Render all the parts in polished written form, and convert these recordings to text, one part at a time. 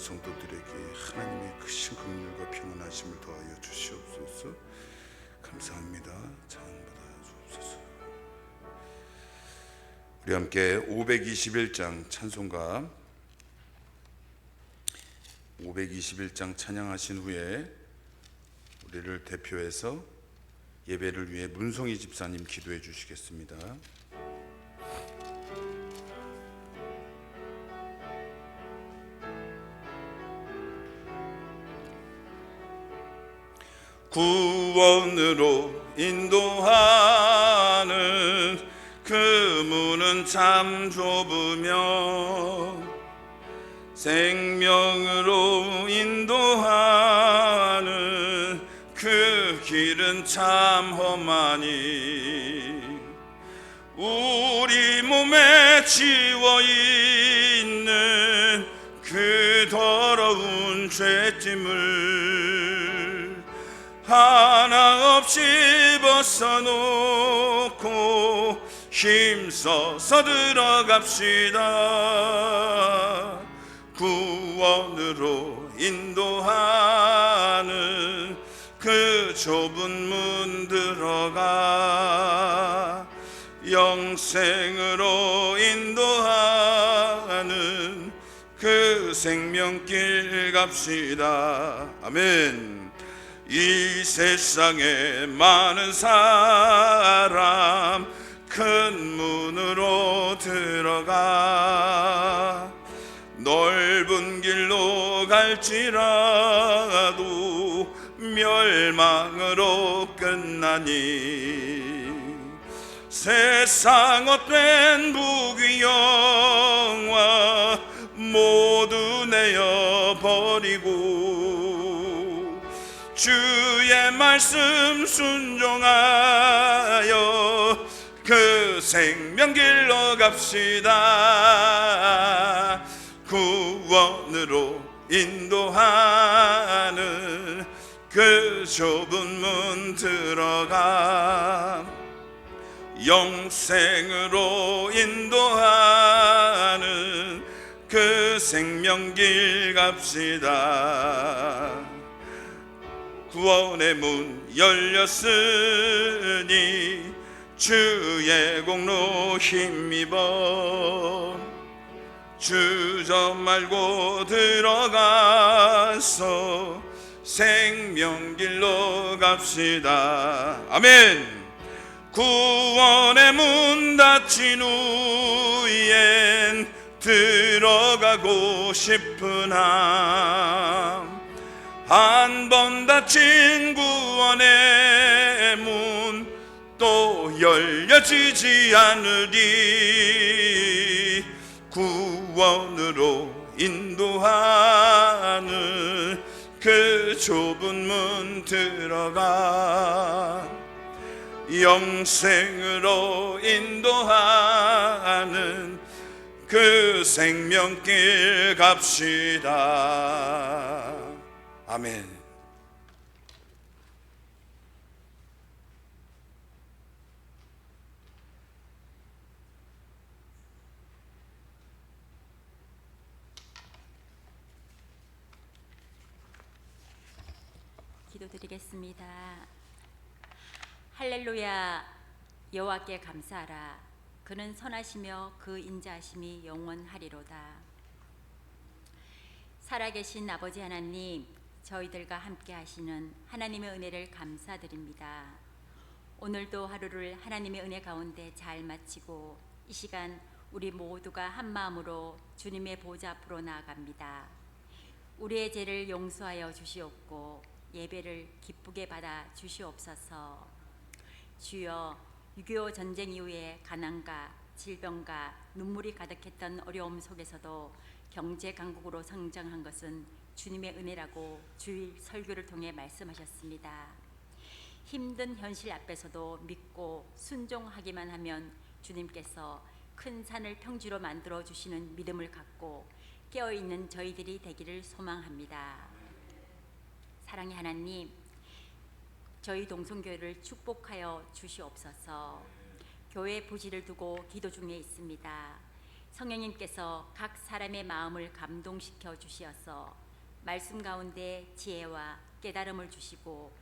성도들에게 하나님의 크신 긍휼과 평안하심을 더하여 주시옵소서. 감사합니다. 찬양받아 주옵소서. 우리 함께 521장 찬송가 521장 찬양하신 후에 우리를 대표해서 예배를 위해 문성희 집사님 기도해 주시겠습니다. 구원으로 인도하는 그 문은 참 좁으며 생명으로 인도하는 그 길은 참 험하니 우리 몸에 지워있는 그 더러운 죄짐을 하나 없이 벗어놓고 힘써서 들어갑시다. 구원으로 인도하는 그 좁은 문 들어가 영생으로 인도하는 그 생명길 갑시다. 아멘. 이 세상에 많은 사람 큰 문으로 들어가 넓은 길로 갈지라도 멸망으로 끝나니 세상 헛된 부귀영화 모두 내어버리고 주의 말씀 순종하여 그 생명길로 갑시다. 구원으로 인도하는 그 좁은 문 들어가 영생으로 인도하는 그 생명길 갑시다. 구원의 문 열렸으니 주의 공로 힘입어 주저 말고 들어가서 생명길로 갑시다. 아멘. 구원의 문 닫힌 후엔 들어가고 싶은 한 번 닫힌 구원의 문 또 열려지지 않으리. 구원으로 인도하는 그 좁은 문 들어가 영생으로 인도하는 그 생명길 갑시다. 아멘. 기도드리겠습니다. 할렐루야. 여호와께 감사하라. 그는 선하시며 그 인자하심이 영원하리로다. 살아계신 아버지 하나님, 저희들과 함께 하시는 하나님의 은혜를 감사드립니다. 오늘도 하루를 하나님의 은혜 가운데 잘 마치고 이 시간 우리 모두가 한 마음으로 주님의 보좌 앞으로 나아갑니다. 우리의 죄를 용서하여 주시옵고 예배를 기쁘게 받아 주시옵소서. 주여, 6.25 전쟁 이후에 가난과 질병과 눈물이 가득했던 어려움 속에서도 경제 강국으로 성장한 것은 주님의 은혜라고 주일 설교를 통해 말씀하셨습니다. 힘든 현실 앞에서도 믿고 순종하기만 하면 주님께서 큰 산을 평지로 만들어 주시는 믿음을 갖고 깨어있는 저희들이 되기를 소망합니다. 사랑의 하나님, 저희 동성교회를 축복하여 주시옵소서. 교회 부지를 두고 기도 중에 있습니다. 성령님께서 각 사람의 마음을 감동시켜 주시어서 말씀 가운데 지혜와 깨달음을 주시고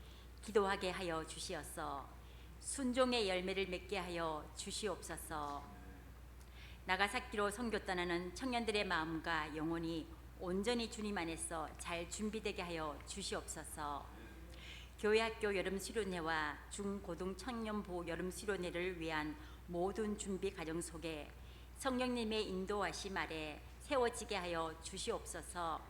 기도하게 하여 주시어서 순종의 열매를 맺게 하여 주시옵소서. 나가사키로 선교 떠나는 청년들의 마음과 영혼이 온전히 주님 안에서 잘 준비되게 하여 주시옵소서. 교회학교 여름 수련회와 중고등 청년 보호 여름 수련회를 위한 모든 준비 과정 속에 성령님의 인도하심 아래 세워지게 하여 주시옵소서.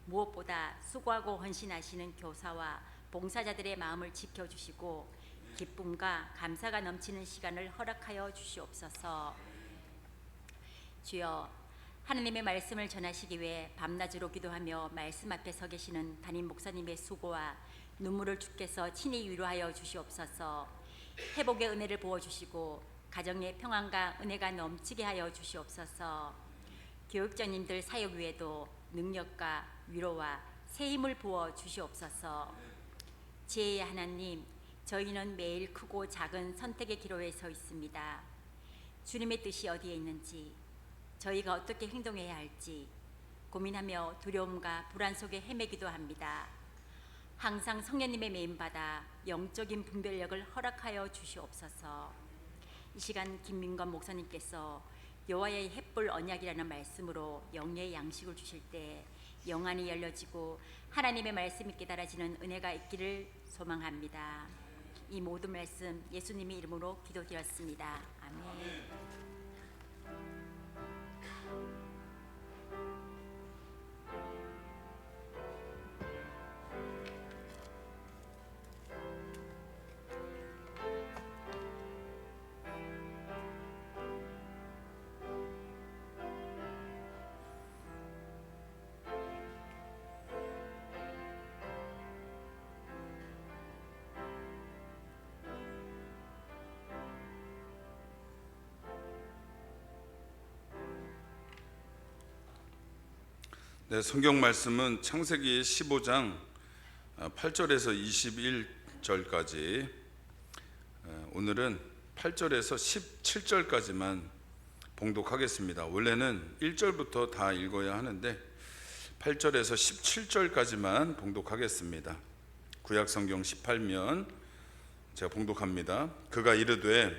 무엇보다 수고하고 헌신하시는 교사와 봉사자들의 마음을 지켜주시고 기쁨과 감사가 넘치는 시간을 허락하여 주시옵소서. 주여, 하나님의 말씀을 전하시기 위해 밤낮으로 기도하며 말씀 앞에 서 계시는 담임 목사님의 수고와 눈물을 주께서 친히 위로하여 주시옵소서. 회복의 은혜를 부어주시고 가정의 평안과 은혜가 넘치게 하여 주시옵소서. 교육자님들 사역 위에도 능력과 위로와 새 힘을 부어 주시옵소서. 지혜의 하나님, 저희는 매일 크고 작은 선택의 기로에 서 있습니다. 주님의 뜻이 어디에 있는지, 저희가 어떻게 행동해야 할지 고민하며 두려움과 불안 속에 헤매기도 합니다. 항상 성령님의 메인받아 영적인 분별력을 허락하여 주시옵소서. 이 시간 김민건 목사님께서 여호와의 햇불 언약이라는 말씀으로 영의 양식을 주실 때 영안이 열려지고 하나님의 말씀이 깨달아지는 은혜가 있기를 소망합니다. 이 모든 말씀 예수님의 이름으로 기도드렸습니다. 아멘. 네, 성경 말씀은 창세기 15장 8절에서 21절까지, 오늘은 8절에서 17절까지만 봉독하겠습니다. 원래는 1절부터 다 읽어야 하는데 8절에서 17절까지만 봉독하겠습니다. 구약 성경 18면 제가 봉독합니다. 그가 이르되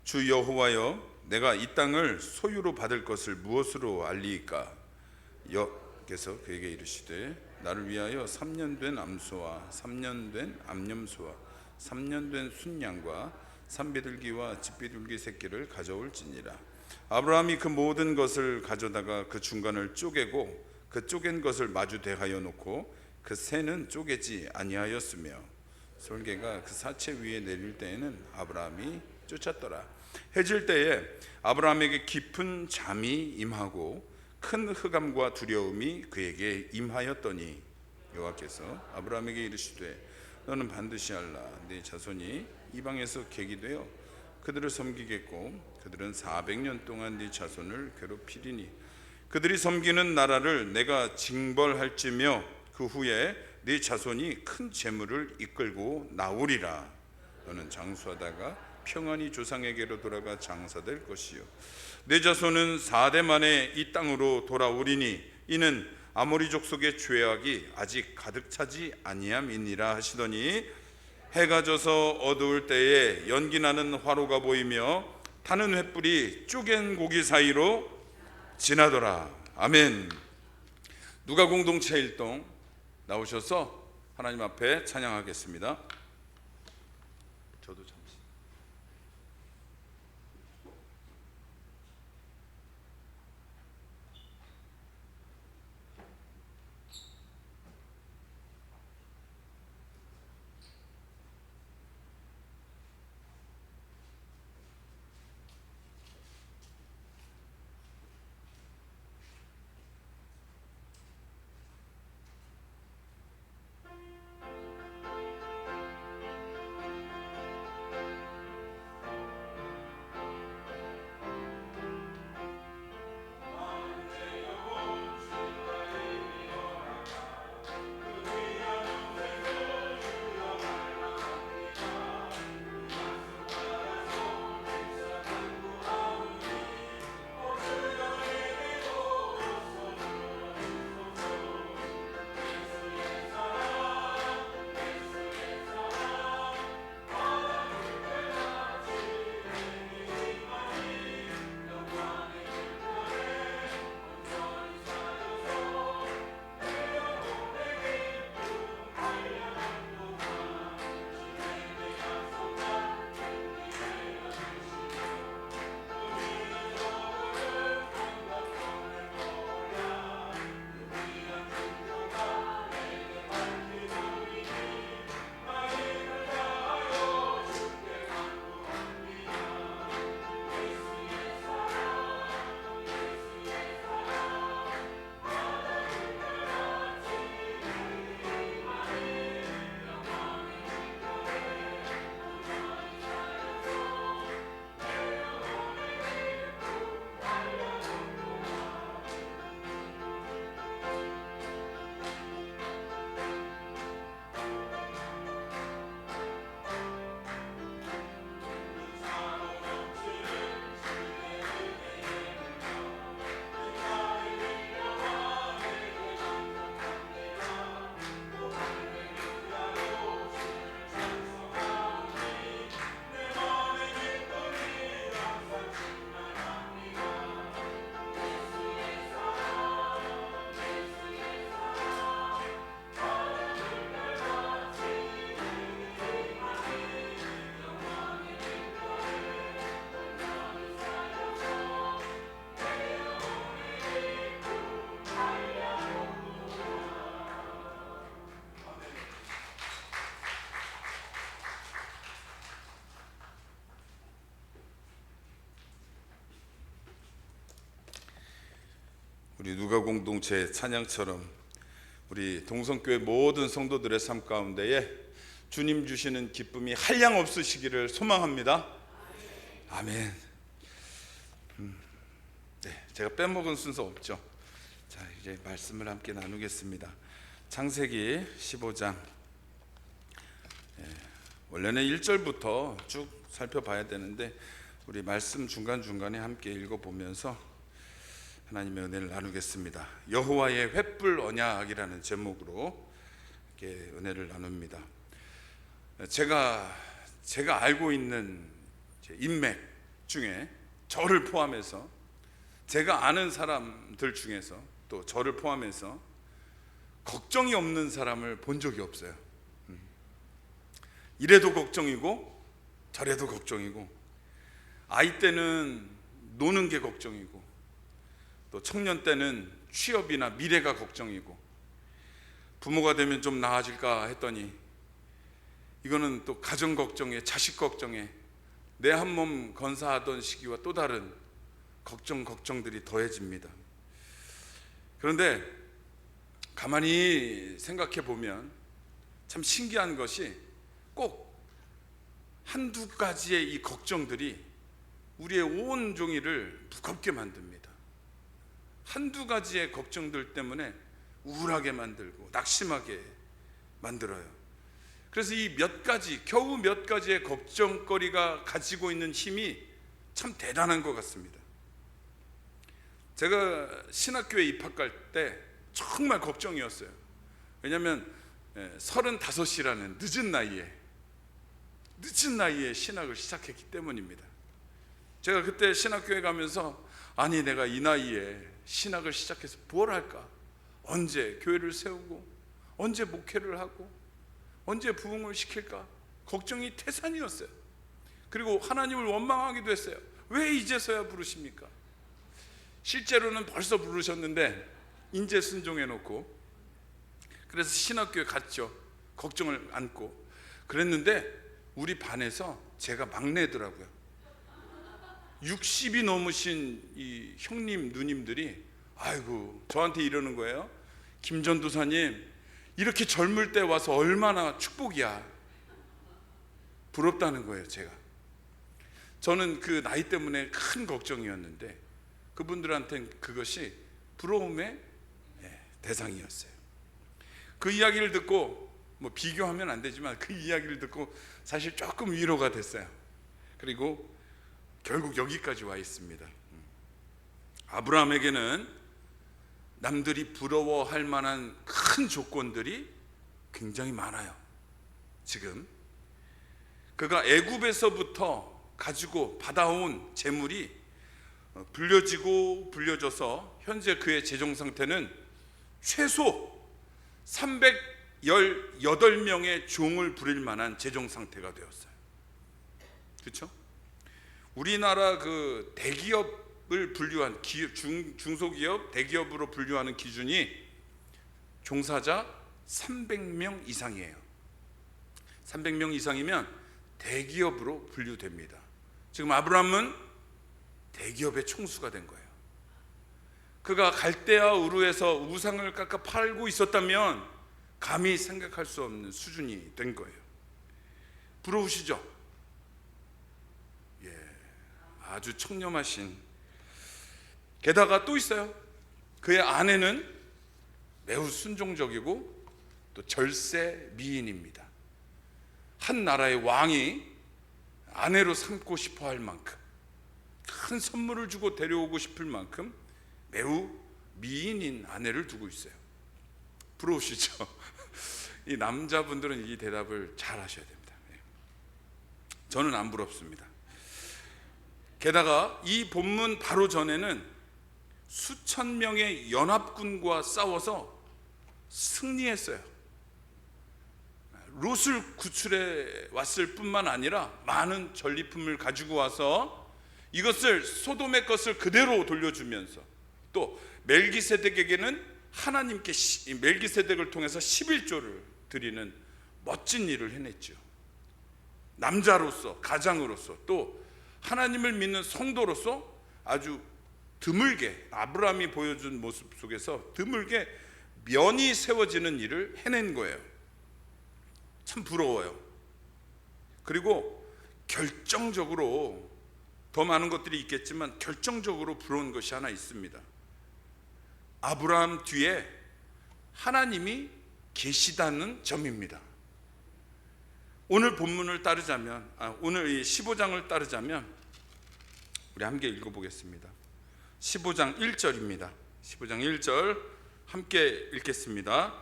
주 여호와여, 내가 이 땅을 소유로 받을 것을 무엇으로 알리이까? 께서 그에게 이르시되 나를 위하여 3년 된 암소와 3년 된 암염소와 3년 된 순양과 산비둘기와 집비둘기 새끼를 가져올지니라. 아브라함이 그 모든 것을 가져다가 그 중간을 쪼개고 그 쪼갠 것을 마주 대하여 놓고 그 새는 쪼개지 아니하였으며 솔개가 그 사체 위에 내릴 때에는 아브라함이 쫓았더라. 해질 때에 아브라함에게 깊은 잠이 임하고 큰 흑암과 두려움이 그에게 임하였더니 여호와께서 아브라함에게 이르시되 너는 반드시 알라. 네 자손이 이방에서 객이 되어 그들을 섬기겠고 그들은 400년 동안 네 자손을 괴롭히리니 그들이 섬기는 나라를 내가 징벌할지며 그 후에 네 자손이 큰 재물을 이끌고 나오리라. 너는 장수하다가 평안히 조상에게로 돌아가 장사될 것이요 내 자손은 4대 만에 이 땅으로 돌아오리니 이는 아모리 족속의 죄악이 아직 가득 차지 아니함이니라 하시더니 해가 져서 어두울 때에 연기 나는 화로가 보이며 타는 횃불이 쪼갠 고기 사이로 지나더라. 아멘. 누가 공동체 일동 나오셔서 하나님 앞에 찬양하겠습니다. 저도 잠시. 우리 누가 공동체 찬양처럼 우리 동성교회 모든 성도들의 삶 가운데에 주님 주시는 기쁨이 한량 없으시기를 소망합니다. 아멘. 네, 제가 빼먹은 순서 없죠? 자, 이제 말씀을 함께 나누겠습니다. 창세기 15장. 원래는 1절부터 쭉 살펴봐야 되는데 우리 말씀 중간중간에 함께 읽어보면서 하나님의 은혜를 나누겠습니다. 여호와의 횃불 언약이라는 제목으로 이렇게 은혜를 나눕니다. 제가 알고 있는 인맥 중에 저를 포함해서 제가 아는 사람들 중에서 또 저를 포함해서 걱정이 없는 사람을 본 적이 없어요. 이래도 걱정이고 저래도 걱정이고, 아이 때는 노는 게 걱정이고, 또 청년 때는 취업이나 미래가 걱정이고, 부모가 되면 좀 나아질까 했더니 이거는 또 가정 걱정에, 자식 걱정에, 내 한 몸 건사하던 시기와 또 다른 걱정들이 더해집니다. 그런데 가만히 생각해 보면 참 신기한 것이 꼭 한두 가지의 이 걱정들이 우리의 온 종일을 무겁게 만듭니다. 한두 가지의 걱정들 때문에 우울하게 만들고 낙심하게 만들어요. 그래서 이 겨우 몇 가지의 걱정거리가 가지고 있는 힘이 참 대단한 것 같습니다. 제가 신학교에 입학할 때 정말 걱정이었어요. 왜냐하면 35이라는 늦은 나이에 신학을 시작했기 때문입니다. 제가 그때 신학교에 가면서 아니, 내가 이 나이에 신학을 시작해서 뭘 할까? 언제 교회를 세우고, 언제 목회를 하고, 언제 부흥을 시킬까? 걱정이 태산이었어요. 그리고 하나님을 원망하기도 했어요. 왜 이제서야 부르십니까? 실제로는 벌써 부르셨는데 인제 순종해 놓고, 그래서 신학교에 갔죠. 걱정을 안고 그랬는데 우리 반에서 제가 막내더라고요. 60이 넘으신 이 형님 누님들이 아이고 저한테 이러는 거예요. 김 전도사님, 이렇게 젊을 때 와서 얼마나 축복이야. 부럽다는 거예요. 저는 그 나이 때문에 큰 걱정이었는데 그분들한테는 그것이 부러움의 대상이었어요. 그 이야기를 듣고, 뭐 비교하면 안 되지만 그 이야기를 듣고 사실 조금 위로가 됐어요. 그리고 결국 여기까지 와 있습니다. 아브라함에게는 남들이 부러워할 만한 큰 조건들이 굉장히 많아요. 지금 그가 애굽에서부터 가지고 받아온 재물이 불려져서 현재 그의 재정 상태는 최소 318명의 종을 부릴 만한 재정 상태가 되었어요. 그렇죠? 우리나라 그 대기업을 분류한 중소기업, 대기업으로 분류하는 기준이 종사자 300명 이상이에요. 300명 이상이면 대기업으로 분류됩니다. 지금 아브라함은 대기업의 총수가 된 거예요. 그가 갈대아 우르에서 우상을 깎아 팔고 있었다면 감히 생각할 수 없는 수준이 된 거예요. 부러우시죠? 아주 청렴하신. 게다가 또 있어요. 그의 아내는 매우 순종적이고 또 절세 미인입니다. 한 나라의 왕이 아내로 삼고 싶어 할 만큼, 큰 선물을 주고 데려오고 싶을 만큼 매우 미인인 아내를 두고 있어요. 부러우시죠? 이 남자분들은 이 대답을 잘 하셔야 됩니다. 저는 안 부럽습니다. 게다가 이 본문 바로 전에는 수천 명의 연합군과 싸워서 승리했어요. 롯을 구출해 왔을 뿐만 아니라 많은 전리품을 가지고 와서 이것을 소돔의 것을 그대로 돌려주면서 또 멜기세덱에게는 하나님께 멜기세덱을 통해서 11조를 드리는 멋진 일을 해냈죠. 남자로서, 가장으로서, 또 하나님을 믿는 성도로서 아주 드물게, 아브라함이 보여준 모습 속에서 드물게 면이 세워지는 일을 해낸 거예요. 참 부러워요. 그리고 결정적으로, 더 많은 것들이 있겠지만 결정적으로 부러운 것이 하나 있습니다. 아브라함 뒤에 하나님이 계시다는 점입니다. 오늘 본문을 따르자면, 오늘 이 15장을 따르자면, 우리 함께 읽어보겠습니다. 15장 1절입니다. 15장 1절 함께 읽겠습니다.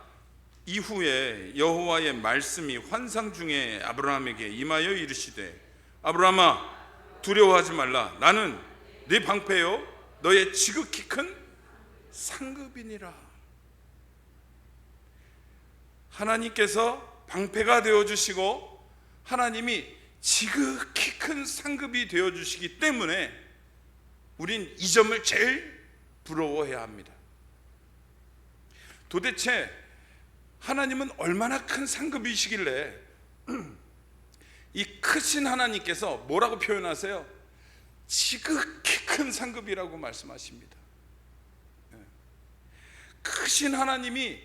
이후에 여호와의 말씀이 환상 중에 아브라함에게 임하여 이르시되, 아브라함아 두려워하지 말라. 나는 네 방패요 너의 지극히 큰 상급이니라. 하나님께서 방패가 되어주시고 하나님이 지극히 큰 상급이 되어주시기 때문에 우린 이 점을 제일 부러워해야 합니다. 도대체 하나님은 얼마나 큰 상급이시길래 이 크신 하나님께서 뭐라고 표현하세요? 지극히 큰 상급이라고 말씀하십니다. 크신 하나님이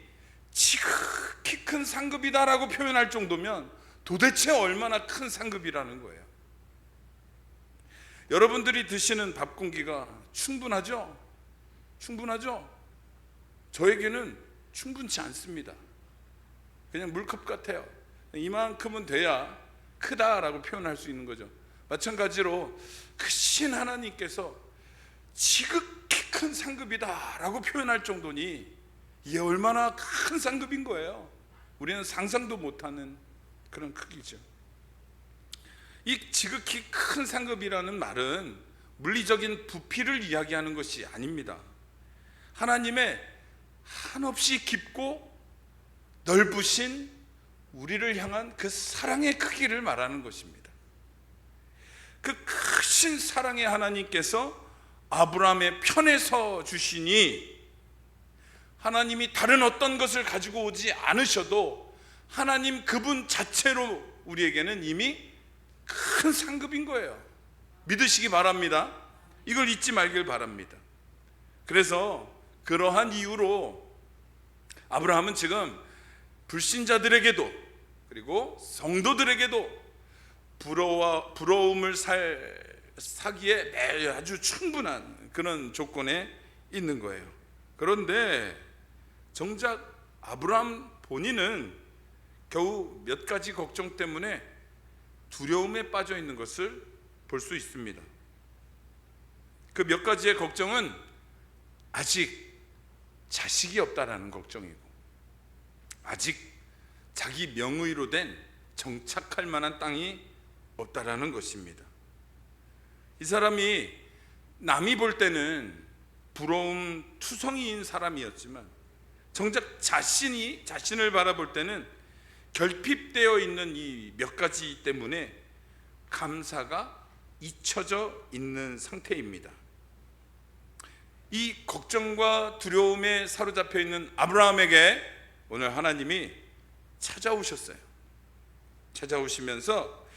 지극히 큰 상급이다라고 표현할 정도면 도대체 얼마나 큰 상급이라는 거예요. 여러분들이 드시는 밥 공기가 충분하죠? 충분하죠? 저에게는 충분치 않습니다. 그냥 물컵 같아요. 이만큼은 돼야 크다라고 표현할 수 있는 거죠. 마찬가지로 크신 하나님께서 지극히 큰 상급이다라고 표현할 정도니 이게 얼마나 큰 상급인 거예요. 우리는 상상도 못하는 그런 크기죠. 이 지극히 큰 상급이라는 말은 물리적인 부피를 이야기하는 것이 아닙니다. 하나님의 한없이 깊고 넓으신 우리를 향한 그 사랑의 크기를 말하는 것입니다. 그 크신 사랑의 하나님께서 아브라함의 편에 서 주시니 하나님이 다른 어떤 것을 가지고 오지 않으셔도 하나님 그분 자체로 우리에게는 이미 큰 상급인 거예요. 믿으시기 바랍니다. 이걸 잊지 말길 바랍니다. 그래서 그러한 이유로 아브라함은 지금 불신자들에게도 그리고 성도들에게도 부러움을 사기에 아주 충분한 그런 조건에 있는 거예요. 그런데 정작 아브라함 본인은 겨우 몇 가지 걱정 때문에 두려움에 빠져 있는 것을 볼 수 있습니다. 그 몇 가지의 걱정은 아직 자식이 없다라는 걱정이고, 아직 자기 명의로 된 정착할 만한 땅이 없다라는 것입니다. 이 사람이 남이 볼 때는 부러움 투성이인 사람이었지만 정작 자신을 바라볼 때는 결핍되어 있는 이 몇 가지 때문에 감사가 잊혀져 있는 상태입니다. 이 걱정과 두려움에 사로잡혀 있는 아브라함에게 오늘 하나님이 찾아오셨어요. 찾아오시면서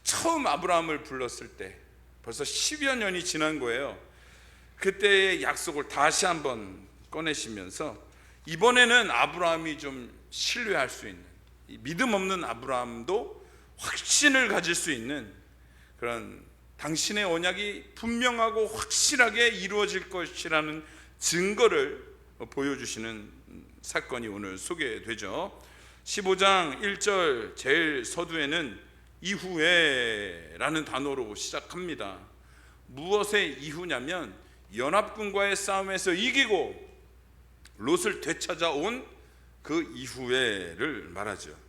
처음 아브라함을 불렀을 때 벌써 10여 년이 지난 거예요. 그때의 약속을 다시 한번 꺼내시면서 이번에는 아브라함이 좀 신뢰할 수 있는, 믿음 없는 아브라함도 확신을 가질 수 있는 그런 당신의 언약이 분명하고 확실하게 이루어질 것이라는 증거를 보여주시는 사건이 오늘 소개되죠. 15장 1절 제일 서두에는 이후에 라는 단어로 시작합니다. 무엇의 이후냐면 연합군과의 싸움에서 이기고 롯을 되찾아온 그 이후에를 말하죠.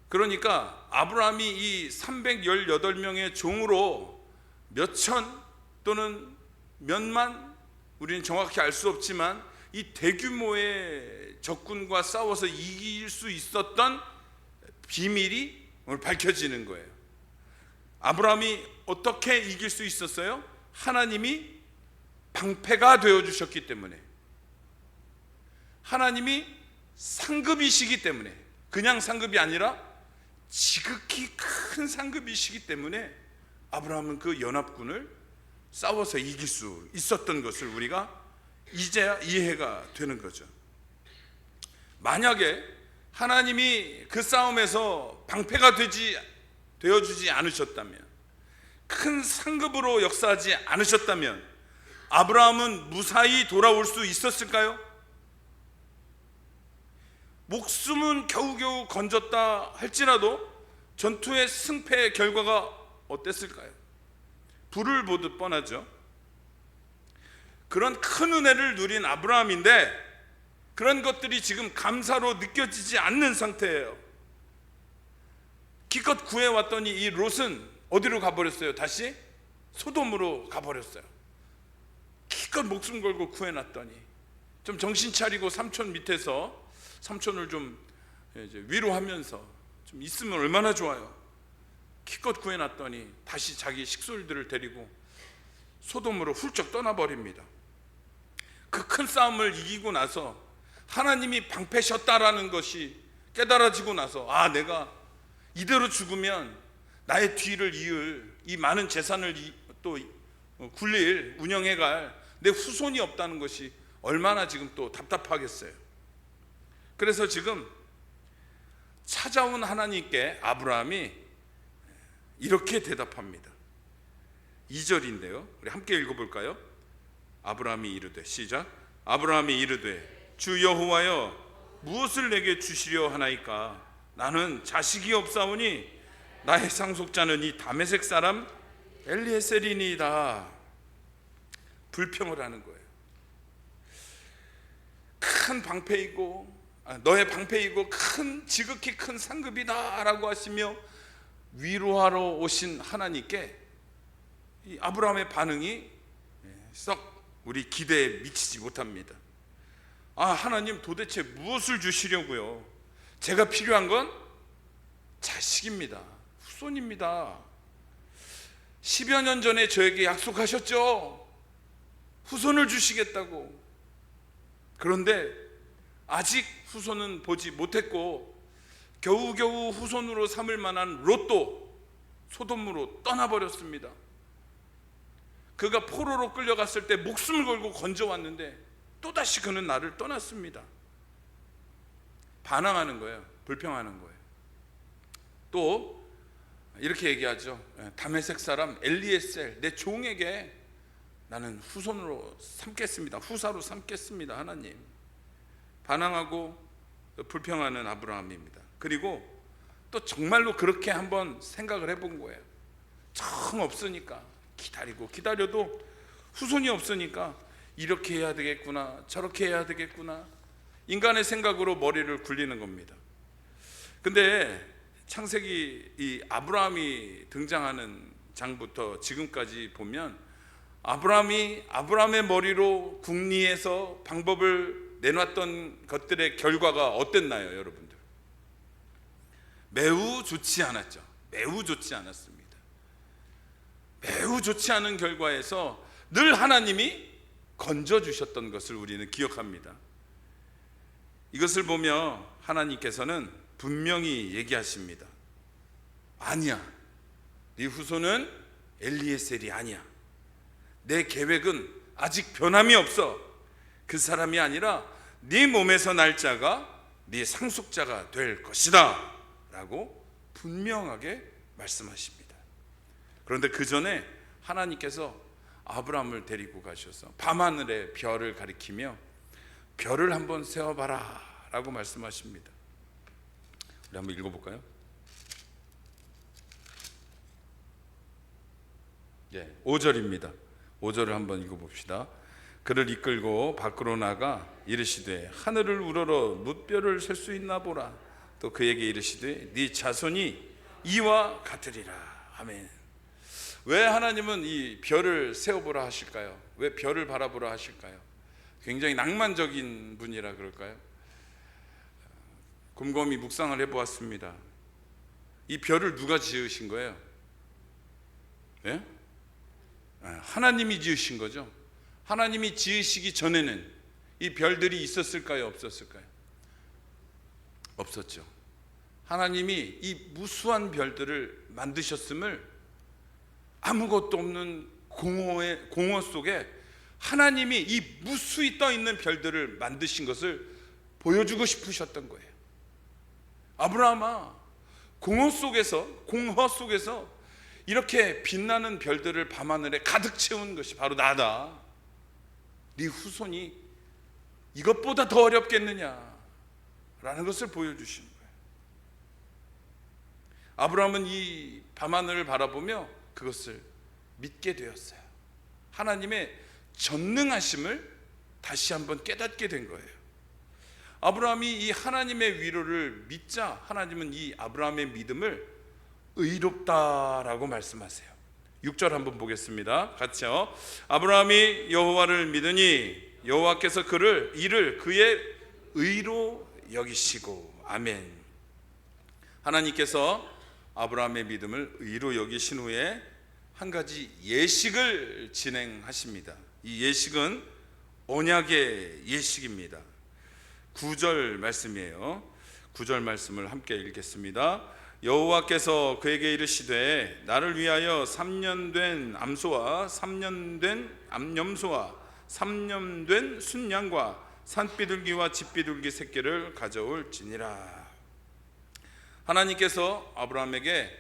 그러니까 아브라함이 이 318명의 종으로 몇천 또는 몇만, 우리는 정확히 알 수 없지만 이 대규모의 적군과 싸워서 이길 수 있었던 비밀이 오늘 밝혀지는 거예요. 아브라함이 어떻게 이길 수 있었어요? 하나님이 방패가 되어주셨기 때문에, 하나님이 상급이시기 때문에, 그냥 상급이 아니라 지극히 큰 상급이시기 때문에 아브라함은 그 연합군을 싸워서 이길 수 있었던 것을 우리가 이제야 이해가 되는 거죠. 만약에 하나님이 그 싸움에서 방패가 되어주지 않으셨다면, 큰 상급으로 역사하지 않으셨다면 아브라함은 무사히 돌아올 수 있었을까요? 목숨은 겨우겨우 건졌다 할지라도 전투의 승패의 결과가 어땠을까요? 불을 보듯 뻔하죠. 그런 큰 은혜를 누린 아브라함인데 그런 것들이 지금 감사로 느껴지지 않는 상태예요. 기껏 구해왔더니 이 롯은 어디로 가버렸어요? 다시 소돔으로 가버렸어요. 기껏 목숨 걸고 구해놨더니 좀 정신 차리고 삼촌 밑에서 삼촌을 좀 이제 위로하면서 좀 있으면 얼마나 좋아요. 기껏 구해놨더니 다시 자기 식솔들을 데리고 소돔으로 훌쩍 떠나버립니다. 그 큰 싸움을 이기고 나서 하나님이 방패셨다라는 것이 깨달아지고 나서, 아, 내가 이대로 죽으면 나의 뒤를 이을 이 많은 재산을 또 굴릴, 운영해갈 내 후손이 없다는 것이 얼마나 지금 또 답답하겠어요. 그래서 지금 찾아온 하나님께 아브라함이 이렇게 대답합니다. 2절인데요 우리 함께 읽어볼까요? 아브라함이 이르되, 시작. 아브라함이 이르되, 주 여호와여, 무엇을 내게 주시려 하나이까? 나는 자식이 없사오니 나의 상속자는 이 다메섹 사람 엘리에셀이니이다. 불평을 하는 거예요. 큰 방패이고, 너의 방패이고 큰, 지극히 큰 상급이다 라고 하시며 위로하러 오신 하나님께 이 아브라함의 반응이 썩 우리 기대에 미치지 못합니다. 아, 하나님 도대체 무엇을 주시려고요? 제가 필요한 건 자식입니다. 후손입니다. 10여 년 전에 저에게 약속하셨죠? 후손을 주시겠다고. 그런데 아직 후손은 보지 못했고 겨우겨우 후손으로 삼을 만한 롯도 소돔으로 떠나버렸습니다. 그가 포로로 끌려갔을 때 목숨을 걸고 건져왔는데 또다시 그는 나를 떠났습니다. 반항하는 거예요. 불평하는 거예요. 또 이렇게 얘기하죠. 다메섹 사람 엘리에셀, 내 종에게 나는 후손으로 삼겠습니다. 후사로 삼겠습니다. 하나님. 반항하고 불평하는 아브라함입니다. 그리고 또 정말로 그렇게 한번 생각을 해본 거예요. 정 없으니까 기다리고 기다려도 후손이 없으니까 이렇게 해야 되겠구나, 저렇게 해야 되겠구나, 인간의 생각으로 머리를 굴리는 겁니다. 근데 창세기 이 아브라함이 등장하는 장부터 지금까지 보면 아브라함의 머리로 궁리해서 방법을 내놨던 것들의 결과가 어땠나요, 여러분들? 매우 좋지 않았죠. 매우 좋지 않았습니다. 매우 좋지 않은 결과에서 늘 하나님이 건져주셨던 것을 우리는 기억합니다. 이것을 보며 하나님께서는 분명히 얘기하십니다. 아니야, 네 후손은 엘리에셀이 아니야. 내 계획은 아직 변함이 없어. 그 사람이 아니라 네 몸에서 날 자가 네 상속자가 될 것이다 라고 분명하게 말씀하십니다. 그런데 그 전에 하나님께서 아브라함을 데리고 가셔서 밤하늘의 별을 가리키며 별을 한번 세어봐라 라고 말씀하십니다. 우리 한번 읽어볼까요? 5절입니다 5절을 한번 읽어봅시다. 그를 이끌고 밖으로 나가 이르시되 하늘을 우러러 뭇별을 셀 수 있나 보라. 또 그에게 이르시되 네 자손이 이와 같으리라. 아멘. 왜 하나님은 이 별을 세어보라 하실까요? 왜 별을 바라보라 하실까요? 굉장히 낭만적인 분이라 그럴까요? 곰곰이 묵상을 해보았습니다. 이 별을 누가 지으신 거예요? 네? 하나님이 지으신 거죠. 하나님이 지으시기 전에는 이 별들이 있었을까요? 없었을까요? 없었죠. 하나님이 이 무수한 별들을 만드셨음을 아무것도 없는 공허 속에 하나님이 이 무수히 떠 있는 별들을 만드신 것을 보여주고 싶으셨던 거예요. 아브라함아, 공허 속에서 이렇게 빛나는 별들을 밤하늘에 가득 채운 것이 바로 나다. 네 후손이 이것보다 더 어렵겠느냐 라는 것을 보여주신 거예요. 아브라함은 이 밤하늘을 바라보며 그것을 믿게 되었어요. 하나님의 전능하심을 다시 한번 깨닫게 된 거예요. 아브라함이 이 하나님의 위로를 믿자 하나님은 이 아브라함의 믿음을 의롭다라고 말씀하세요. 6절 한번 보겠습니다. 같이요. 아브라함이 여호와를 믿으니 여호와께서 이를 그의 의로 여기시고. 아멘. 하나님께서 아브라함의 믿음을 의로 여기신 후에 한 가지 예식을 진행하십니다. 이 예식은 언약의 예식입니다. 9절 말씀이에요. 9절 말씀을 함께 읽겠습니다. 여호와께서 그에게 이르시되 나를 위하여 3년 된 암소와 3년 된 암염소와 3년 된 순양과 산비둘기와 집비둘기 새끼를 가져올지니라. 하나님께서 아브라함에게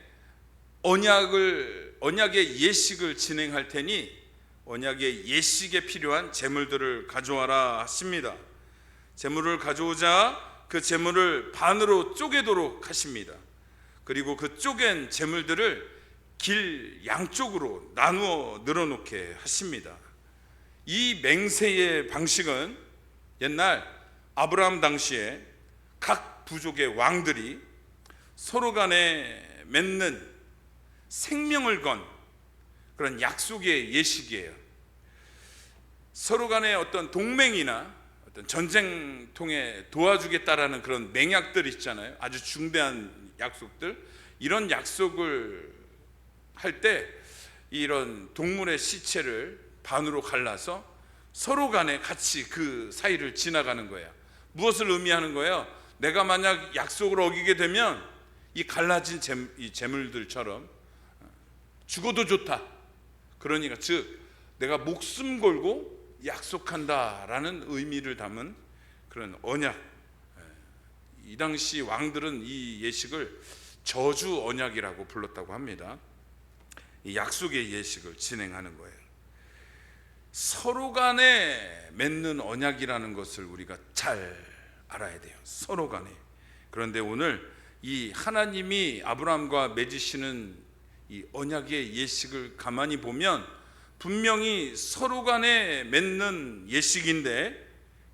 언약의 예식을 진행할 테니 언약의 예식에 필요한 제물들을 가져와라 하십니다. 제물을 가져오자 그 제물을 반으로 쪼개도록 하십니다. 그리고 그 쪼갠 제물들을 길 양쪽으로 나누어 늘어놓게 하십니다. 이 맹세의 방식은 옛날 아브라함 당시에 각 부족의 왕들이 서로 간에 맺는 생명을 건 그런 약속의 예식이에요. 서로 간에 어떤 동맹이나 어떤 전쟁통에 도와주겠다라는 그런 맹약들 있잖아요. 아주 중대한 약속들. 이런 약속을 할 때 이런 동물의 시체를 반으로 갈라서 서로 간에 같이 그 사이를 지나가는 거예요. 무엇을 의미하는 거예요? 내가 만약 약속을 어기게 되면 이 갈라진 이 제물들처럼 죽어도 좋다. 그러니까 즉 내가 목숨 걸고 약속한다라는 의미를 담은 그런 언약. 이 당시 왕들은 이 예식을 저주 언약이라고 불렀다고 합니다. 이 약속의 예식을 진행하는 거예요. 서로 간에 맺는 언약이라는 것을 우리가 잘 알아야 돼요. 서로 간에. 그런데 오늘 이 하나님이 아브라함과 맺으시는 이 언약의 예식을 가만히 보면 분명히 서로 간에 맺는 예식인데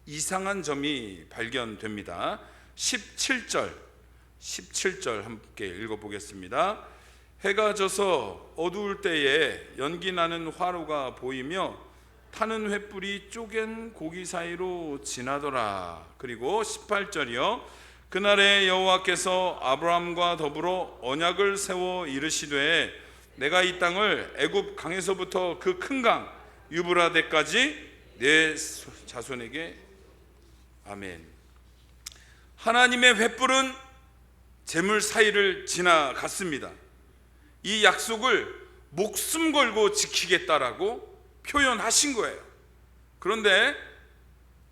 이상한 점이 발견됩니다. 17절 함께 읽어보겠습니다. 해가 져서 어두울 때에 연기 나는 화로가 보이며 타는 횃불이 쪼갠 고기 사이로 지나더라. 그리고 18절이요. 그날에 여호와께서 아브라함과 더불어 언약을 세워 이르시되 내가 이 땅을 애굽 강에서부터 그 큰 강 유브라데까지 내 자손에게. 아멘. 하나님의 횃불은 재물 사이를 지나갔습니다. 이 약속을 목숨 걸고 지키겠다라고 표현하신 거예요. 그런데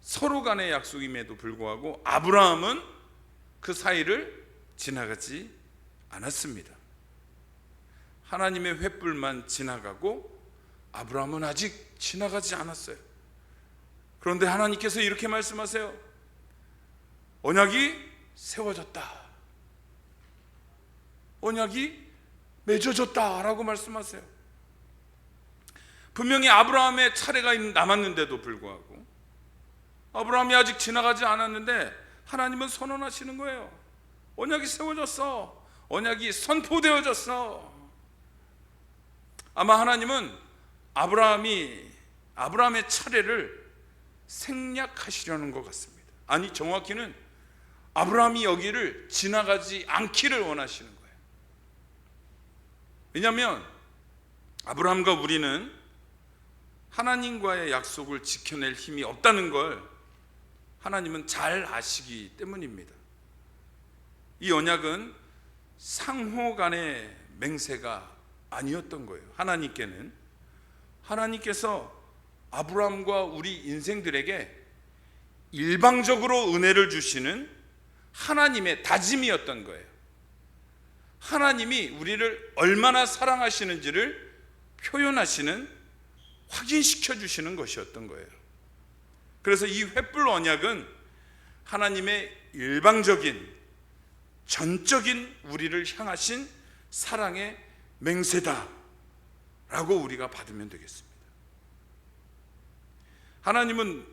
서로 간의 약속임에도 불구하고 아브라함은 그 사이를 지나가지 않았습니다. 하나님의 횃불만 지나가고 아브라함은 아직 지나가지 않았어요. 그런데 하나님께서 이렇게 말씀하세요. 언약이 세워졌다. 언약이 맺어졌다라고 말씀하세요. 분명히 아브라함의 차례가 남았는데도 불구하고 아브라함이 아직 지나가지 않았는데 하나님은 선언하시는 거예요. 언약이 세워졌어. 언약이 선포되어졌어. 아마 하나님은 아브라함의 차례를 생략하시려는 것 같습니다. 아니, 정확히는 아브라함이 여기를 지나가지 않기를 원하시는 거예요. 왜냐하면 아브라함과 우리는 하나님과의 약속을 지켜낼 힘이 없다는 걸 하나님은 잘 아시기 때문입니다. 이 언약은 상호 간의 맹세가 아니었던 거예요. 하나님께는 하나님께서 아브라함과 우리 인생들에게 일방적으로 은혜를 주시는 하나님의 다짐이었던 거예요. 하나님이 우리를 얼마나 사랑하시는지를 표현하시는, 확인시켜 주시는 것이었던 거예요. 그래서 이 횃불 언약은 하나님의 일방적인, 전적인 우리를 향하신 사랑의 맹세다 라고 우리가 받으면 되겠습니다. 하나님은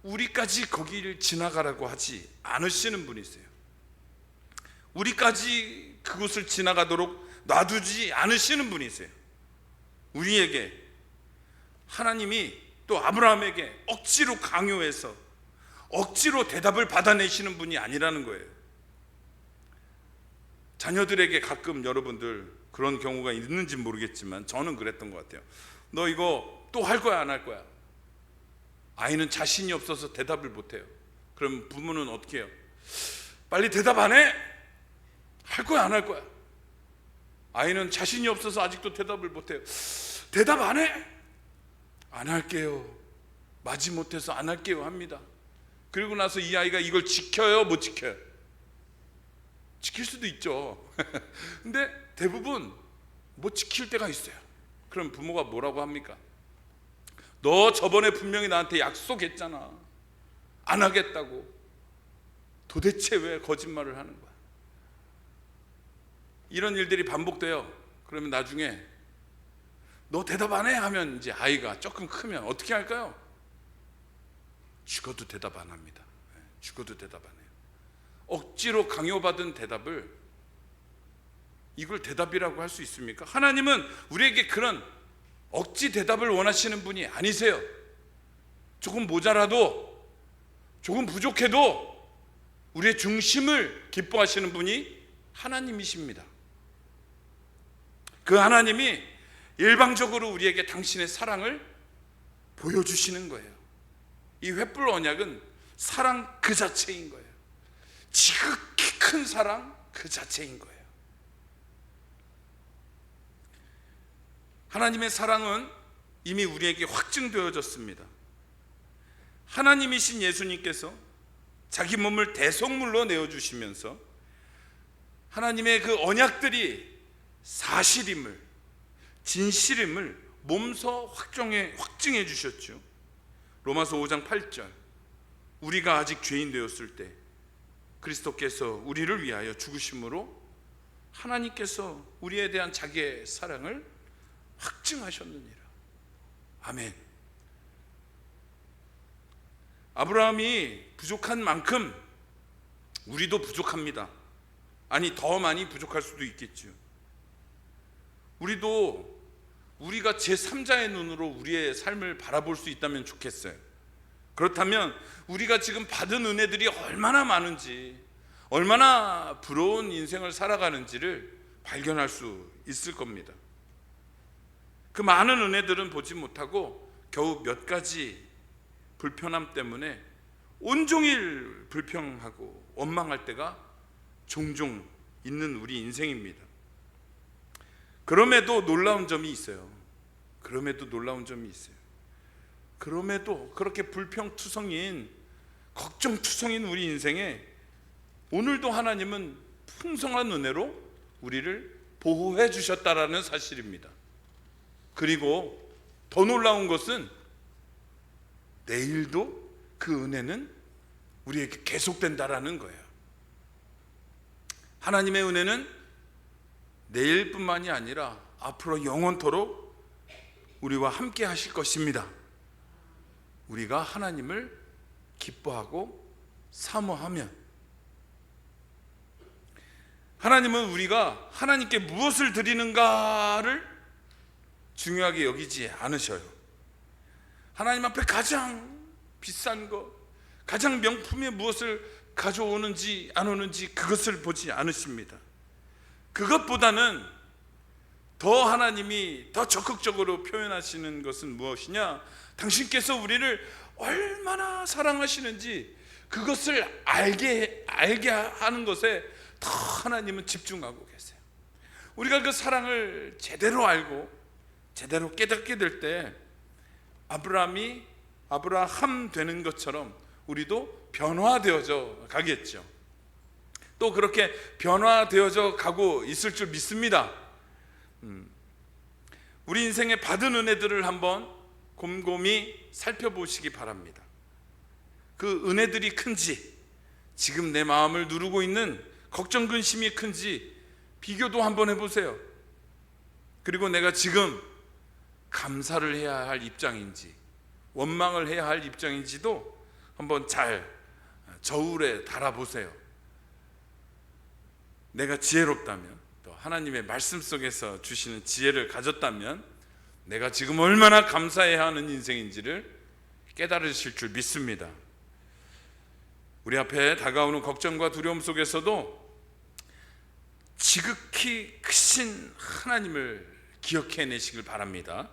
우리까지 거기를 지나가라고 하지 않으시는 분이세요. 우리까지 그곳을 지나가도록 놔두지 않으시는 분이세요. 우리에게, 하나님이 또 아브라함에게 억지로 강요해서 억지로 대답을 받아내시는 분이 아니라는 거예요. 자녀들에게 가끔 여러분들 그런 경우가 있는지 모르겠지만 저는 그랬던 것 같아요. 너 이거 또 할 거야, 안 할 거야? 아이는 자신이 없어서 대답을 못해요. 그럼 부모는 어떻게 해요? 빨리 대답 안 해? 할 거야, 안 할 거야? 아이는 자신이 없어서 아직도 대답을 못해요. 대답 안 해? 안 할게요. 마지못해서 안 할게요 합니다. 그리고 나서 이 아이가 이걸 지켜요, 못 지켜요? 지킬 수도 있죠. 근데 대부분 못 지킬 때가 있어요. 그럼 부모가 뭐라고 합니까? 너 저번에 분명히 나한테 약속했잖아, 안 하겠다고. 도대체 왜 거짓말을 하는 거야? 이런 일들이 반복돼요. 그러면 나중에 너 대답 안 해? 하면 이제 아이가 조금 크면 어떻게 할까요? 죽어도 대답 안 합니다. 죽어도 대답 안 해요. 억지로 강요받은 대답을, 이걸 대답이라고 할 수 있습니까? 하나님은 우리에게 그런 억지 대답을 원하시는 분이 아니세요. 조금 모자라도, 조금 부족해도 우리의 중심을 기뻐하시는 분이 하나님이십니다. 그 하나님이 일방적으로 우리에게 당신의 사랑을 보여주시는 거예요. 이 횃불 언약은 사랑 그 자체인 거예요. 지극히 큰 사랑 그 자체인 거예요. 하나님의 사랑은 이미 우리에게 확증되어졌습니다. 하나님이신 예수님께서 자기 몸을 대속물로 내어주시면서 하나님의 그 언약들이 사실임을, 진실임을 몸소 확증해 주셨죠. 로마서 5장 8절, 우리가 아직 죄인 되었을 때 그리스도께서 우리를 위하여 죽으심으로 하나님께서 우리에 대한 자기의 사랑을 확증하셨느니라. 아멘. 아브라함이 부족한 만큼 우리도 부족합니다. 아니, 더 많이 부족할 수도 있겠죠. 우리도 우리가 제3자의 눈으로 우리의 삶을 바라볼 수 있다면 좋겠어요. 그렇다면 우리가 지금 받은 은혜들이 얼마나 많은지, 얼마나 부러운 인생을 살아가는지를 발견할 수 있을 겁니다. 그 많은 은혜들은 보지 못하고 겨우 몇 가지 불편함 때문에 온종일 불평하고 원망할 때가 종종 있는 우리 인생입니다. 그럼에도 놀라운 점이 있어요. 그럼에도 그렇게 불평투성인, 걱정투성인 우리 인생에 오늘도 하나님은 풍성한 은혜로 우리를 보호해 주셨다라는 사실입니다. 그리고 더 놀라운 것은 내일도 그 은혜는 우리에게 계속된다라는 거예요. 하나님의 은혜는 내일뿐만이 아니라 앞으로 영원토록 우리와 함께 하실 것입니다. 우리가 하나님을 기뻐하고 사모하면. 하나님은 우리가 하나님께 무엇을 드리는가를 중요하게 여기지 않으셔요. 하나님 앞에 가장 비싼 것, 가장 명품의 무엇을 가져오는지 안 오는지 그것을 보지 않으십니다. 그것보다는 더 하나님이 더 적극적으로 표현하시는 것은 무엇이냐? 당신께서 우리를 얼마나 사랑하시는지 그것을 알게 하는 것에 더 하나님은 집중하고 계세요. 우리가 그 사랑을 제대로 알고 제대로 깨닫게 될 때 아브라함 되는 것처럼 우리도 변화되어져 가겠죠. 또 그렇게 변화되어져 가고 있을 줄 믿습니다. 우리 인생에 받은 은혜들을 한번 곰곰이 살펴보시기 바랍니다. 그 은혜들이 큰지, 지금 내 마음을 누르고 있는 걱정 근심이 큰지 비교도 한번 해보세요. 그리고 내가 지금 감사를 해야 할 입장인지 원망을 해야 할 입장인지도 한번 잘 저울에 달아보세요. 내가 지혜롭다면, 또 하나님의 말씀 속에서 주시는 지혜를 가졌다면 내가 지금 얼마나 감사해야 하는 인생인지를 깨달으실 줄 믿습니다. 우리 앞에 다가오는 걱정과 두려움 속에서도 지극히 크신 하나님을 기억해내시길 바랍니다.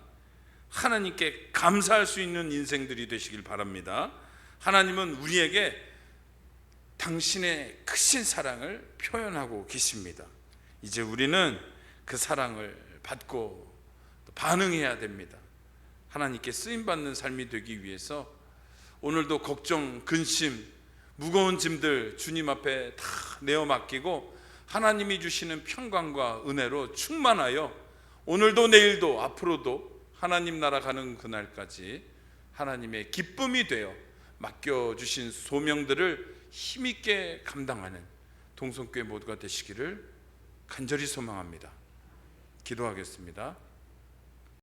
하나님께 감사할 수 있는 인생들이 되시길 바랍니다. 하나님은 우리에게 당신의 크신 사랑을 표현하고 계십니다. 이제 우리는 그 사랑을 받고 반응해야 됩니다. 하나님께 쓰임받는 삶이 되기 위해서 오늘도 걱정, 근심, 무거운 짐들 주님 앞에 다 내어 맡기고 하나님이 주시는 평강과 은혜로 충만하여 오늘도 내일도 앞으로도 하나님 나라 가는 그날까지 하나님의 기쁨이 되어 맡겨주신 소명들을 힘있게 감당하는 동성교회 모두가 되시기를 간절히 소망합니다. 기도하겠습니다.